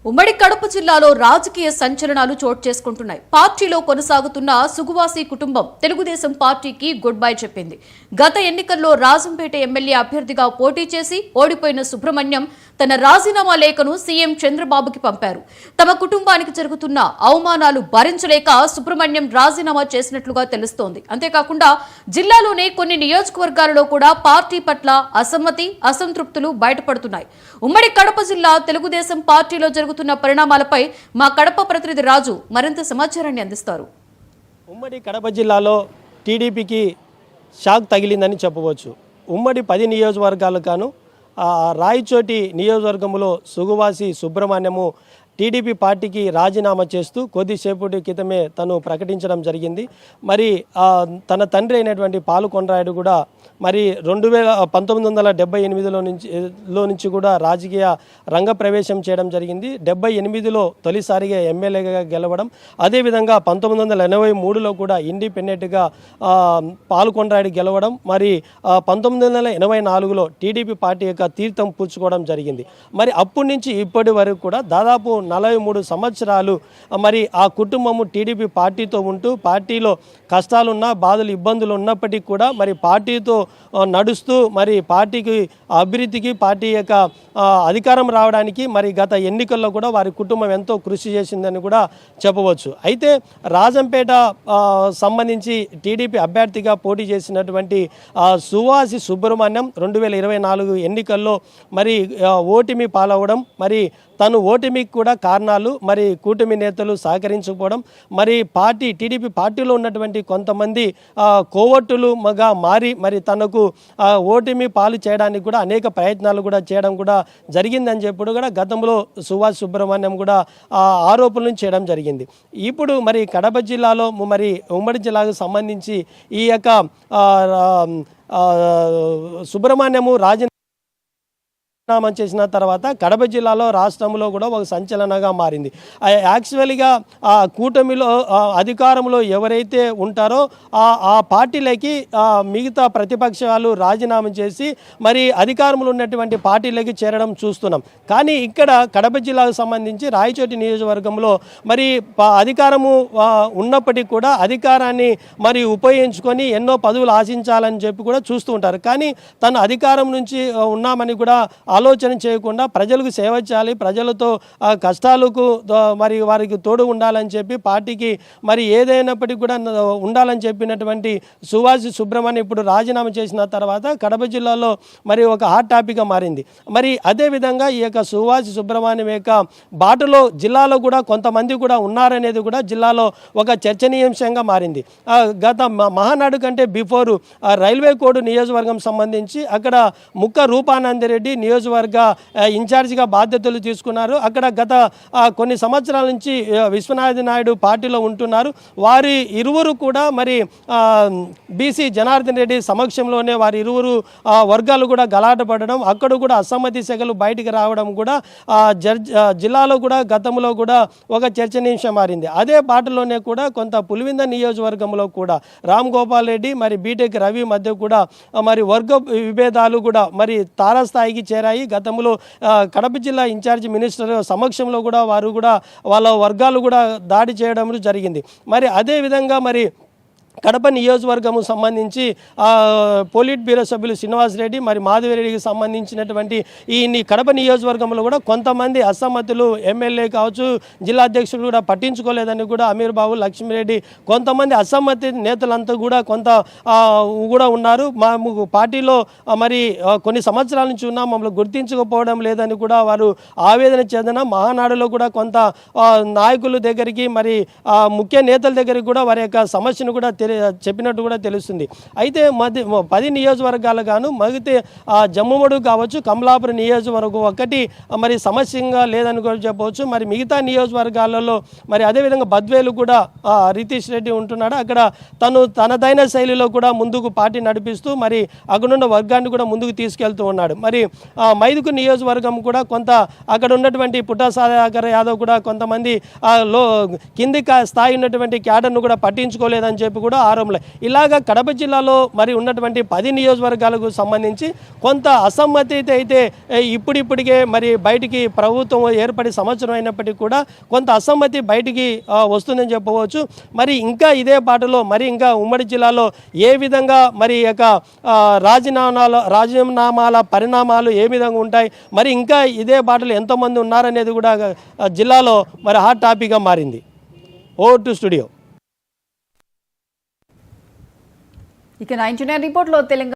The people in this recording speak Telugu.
ఉమ్మడి కడప జిల్లాలో రాజకీయ సంచలనాలు చోటు చేసుకుంటున్నాయి. పార్టీలో కొనసాగుతున్న సుగువాసి కుటుంబం తెలుగుదేశం పార్టీకి గుడ్ బై చెప్పింది. గత ఎన్నికల్లో రాజంపేట ఎమ్మెల్యే అభ్యర్థిగా పోటీ చేసి ఓడిపోయిన సుబ్రహ్మణ్యం తన రాజీనామా లేఖను సీఎం చంద్రబాబుకి పంపారు. తమ కుటుంబానికి జరుగుతున్న అవమానాలు భరించలేక సుబ్రహ్మణ్యం రాజీనామా చేసినట్లుగా తెలుస్తోంది. అంతేకాకుండా జిల్లాలోనే కొన్ని నియోజకవర్గాలలో కూడా పార్టీ పట్ల అసమ్మతి, అసంతృప్తులు బయటపడుతున్నాయి. ఉమ్మడి కడప జిల్లా తెలుగుదేశం పార్టీలో జరుగుతున్న పరిణామాలపై మా కడప ప్రతినిధి రాజు మరింత సమాచారాన్ని అందిస్తారు. ఉమ్మడి కడప జిల్లాలో టీడీపీకి షాక్ తగిలిందని చెప్పవచ్చు. ఉమ్మడి 10 నియోజకవర్గాలకు రాయచోటి నియోజకవర్గంలో సుగువాసి సుబ్రహ్మణ్యము టీడీపీ పార్టీకి రాజీనామా చేస్తూ కొద్దిసేపటి క్రితమే తను ప్రకటించడం జరిగింది. మరి తన తండ్రి అయినటువంటి పాలుకొండరాయుడు కూడా మరి 1978లో నుంచి కూడా రాజకీయ రంగ ప్రవేశం చేయడం జరిగింది. 78లో తొలిసారిగా ఎమ్మెల్యేగా గెలవడం, అదేవిధంగా 1983లో కూడా ఇండిపెండెంట్గా పాలుకొండరాయుడు గెలవడం, మరి 1984లో టీడీపీ పార్టీ యొక్క తీర్థం పుచ్చుకోవడం జరిగింది. మరి అప్పటి నుంచి ఇప్పటి వరకు కూడా దాదాపు 43 సంవత్సరాలు మరి ఆ కుటుంబము టీడీపీ పార్టీతో ఉంటూ పార్టీలో కష్టాలున్నా బాధలు ఇబ్బందులు ఉన్నప్పటికీ కూడా మరి పార్టీతో నడుస్తూ మరి పార్టీకి అభివృద్ధికి పార్టీ యొక్క అధికారం రావడానికి మరి గత ఎన్నికల్లో కూడా వారి కుటుంబం ఎంతో కృషి చేసిందని కూడా చెప్పవచ్చు. అయితే రాజంపేట సంబంధించి టీడీపీ అభ్యర్థిగా పోటీ చేసినటువంటి సువాసి సుబ్రహ్మణ్యం 2024 ఎన్నికల్లో మరి ఓటమి పాలవడం, మరి తను ఓటమికి కూడా కారణాలు మరి కూటమి నేతలు సహకరించకపోవడం, మరి టీడీపీ పార్టీలో ఉన్నటువంటి కొంతమంది కోవట్టులుగా మారి మరి తనకు ఓటమి పాలు చేయడానికి కూడా అనేక ప్రయత్నాలు కూడా చేయడం కూడా జరిగిందని చెప్పి కూడా గతంలో సువాసి సుబ్రహ్మణ్యం కూడా ఆరోపణలు చేయడం జరిగింది. ఇప్పుడు మరి కడప జిల్లాలో మరి ఉమ్మడి జిల్లాకు సంబంధించి ఈ యొక్క సుబ్రహ్మణ్యము రాజీనామా చేసిన తర్వాత కడప జిల్లాలో రాష్ట్రంలో కూడా ఒక సంచలనంగా మారింది. యాక్చువల్గా ఆ కూటమిలో అధికారంలో ఎవరైతే ఉంటారో ఆ పార్టీలకి మిగతా ప్రతిపక్షాలు రాజీనామా చేసి మరి అధికారంలో ఉన్నటువంటి పార్టీలకి చేరడం చూస్తున్నాం. కానీ ఇక్కడ కడప జిల్లాకు సంబంధించి రాయచోటి నియోజకవర్గంలో మరి అధికారము ఉన్నప్పటికీ కూడా అధికారాన్ని మరి ఉపయోగించుకొని ఎన్నో పదవులు ఆశించాలని చెప్పి కూడా చూస్తూ ఉంటారు. కానీ తను అధికారం నుంచి ఉన్నామని కూడా ఆలోచన చేయకుండా ప్రజలకు సేవ చేయాలి, ప్రజలతో కష్టాలకు మరి వారికి తోడు ఉండాలని చెప్పి పార్టీకి మరి ఏదైనప్పటికీ కూడా ఉండాలని చెప్పినటువంటి సువాసి సుబ్రహ్మణ్యం ఇప్పుడు రాజీనామా చేసిన తర్వాత కడప జిల్లాలో మరి ఒక హాట్ టాపిక్గా మారింది. మరి అదేవిధంగా ఈ యొక్క సువాసి సుబ్రహ్మణ్యం యొక్క బాటలో జిల్లాలో కూడా కొంతమంది కూడా ఉన్నారనేది కూడా జిల్లాలో ఒక చర్చనీయాంశంగా మారింది. గత మహానాడు కంటే బిఫోర్ రైల్వే కోడ్ నియోజకవర్గం సంబంధించి అక్కడ ముక్క రూపానందరెడ్డి నియోజకవర్గ ఇన్ఛార్జిగా బాధ్యతలు తీసుకున్నారు. అక్కడ గత కొన్ని సంవత్సరాల నుంచి విశ్వనాథ నాయుడు పార్టీలో ఉంటున్నారు. వారి ఇరువురు కూడా మరి బీసీ జనార్దన్ రెడ్డి సమక్షంలోనే వారి ఇరువురు వర్గాలు కూడా గలాటపడడం, అక్కడ కూడా అసమ్మతి సెగలు బయటికి రావడం కూడా జిల్లాలో కూడా గతంలో కూడా ఒక చర్చనీయాంశం మారింది. అదే బాటలోనే కూడా కొంత పులివింద నియోజకవర్గంలో కూడా రామ్ గోపాల్ రెడ్డి మరి బీటెక్ రవి మధ్య కూడా మరి వర్గ విభేదాలు కూడా మరి తారాస్థాయికి చేరాయి. గతంలో కడప జిల్లా ఇన్ఛార్జి మినిస్టర్ సమక్షంలో కూడా వారు కూడా వాళ్ళ వర్గాలు కూడా దాడి చేయడం జరిగింది. మరి అదేవిధంగా మరి కడప నియోజకవర్గము సంబంధించి పోలిట్ బ్యూరో సభ్యులు శ్రీనివాస్ రెడ్డి మరి మాధవిరెడ్డికి సంబంధించినటువంటి ఈ కడప నియోజకవర్గంలో కూడా కొంతమంది అసమ్మతులు ఎమ్మెల్యే కావచ్చు, జిల్లా అధ్యక్షుడు కూడా పట్టించుకోలేదని కూడా అమీర్ బాబు, లక్ష్మీరెడ్డి కొంతమంది అసమ్మతి నేతలంతా కూడా కొంత కూడా ఉన్నారు. మా పార్టీలో మరి కొన్ని సంవత్సరాల నుంచి ఉన్నా మమ్మల్ని గుర్తించకపోవడం లేదని కూడా వారు ఆవేదన చెందిన మహానాడులో కూడా కొంత నాయకుల దగ్గరికి మరి ముఖ్య నేతల దగ్గరికి కూడా వారి యొక్క సమస్యను కూడా చెప్పినట్టు కూడా తెలుస్తుంది. అయితే 10 నియోజకవర్గాలు గాను మగితే జమ్ముమడుగు కావచ్చు, కమలాపురం నియోజకవర్గం ఒకటి మరి సమస్యంగా లేదని కూడా చెప్పవచ్చు. మరి మిగతా నియోజకవర్గాలలో మరి అదేవిధంగా బద్వేలు కూడా రితీష్ రెడ్డి ఉంటున్నాడు. అక్కడ తను తనదైన శైలిలో కూడా ముందుకు పార్టీ నడిపిస్తూ మరి అక్కడున్న వర్గాన్ని కూడా ముందుకు తీసుకెళ్తూ ఉన్నాడు. మరి మైదుకు నియోజకవర్గం కూడా కొంత అక్కడ ఉన్నటువంటి పుట్టా సాగర్ యాదవ్ కూడా కొంతమంది కింది స్థాయి ఉన్నటువంటి క్యాడర్ను కూడా పట్టించుకోలేదని చెప్పి కూడా కూడా ఆరోపణలు. ఇలాగ కడప జిల్లాలో మరి ఉన్నటువంటి 10 నియోజకవర్గాలకు సంబంధించి కొంత అసమ్మతి అయితే ఇప్పుడిప్పటికే మరి బయటికి ప్రభుత్వం ఏర్పడి సంవత్సరం అయినప్పటికీ కూడా కొంత అసమ్మతి బయటికి వస్తుందని చెప్పవచ్చు. మరి ఇంకా ఇదే బాటలో మరి ఇంకా ఉమ్మడి జిల్లాలో ఏ విధంగా మరి యొక్క రాజీనామాల పరిణామాలు ఏ విధంగా ఉంటాయి, మరి ఇంకా ఇదే బాటలో ఎంతోమంది ఉన్నారనేది కూడా జిల్లాలో మరి హాట్ టాపిక్గా మారింది. Over to studio. ఇక 99 రిపోర్ట్లో తెలంగాణ